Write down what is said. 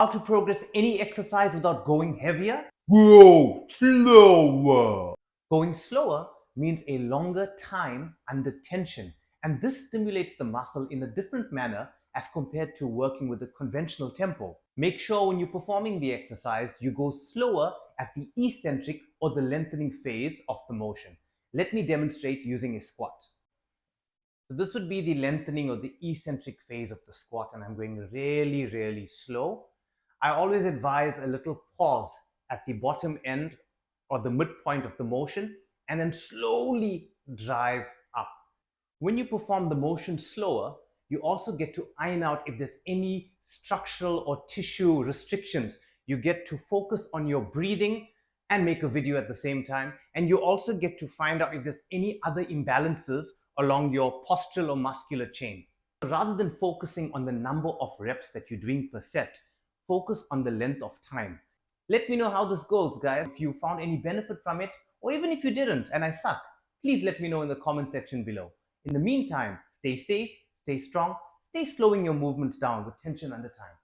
How to progress any exercise without going heavier? Go slower. Going slower means a longer time under tension, and this stimulates the muscle in a different manner as compared to working with a conventional tempo. Make sure when you're performing the exercise, you go slower at the eccentric or the lengthening phase of the motion. Let me demonstrate using a squat. So this would be the lengthening or the eccentric phase of the squat, and I'm going really, really slow. I always advise a little pause at the bottom end or the midpoint of the motion, and then slowly drive up. When you perform the motion slower, you also get to iron out if there's any structural or tissue restrictions. You get to focus on your breathing and make a video at the same time. And you also get to find out if there's any other imbalances along your postural or muscular chain. Rather than focusing on the number of reps that you're doing per set, focus on the length of time. Let me know how this goes, guys. If you found any benefit from it, or even if you didn't and I suck, please let me know in the comment section below. In the meantime, stay safe, stay strong, stay slowing your movements down with tension under time.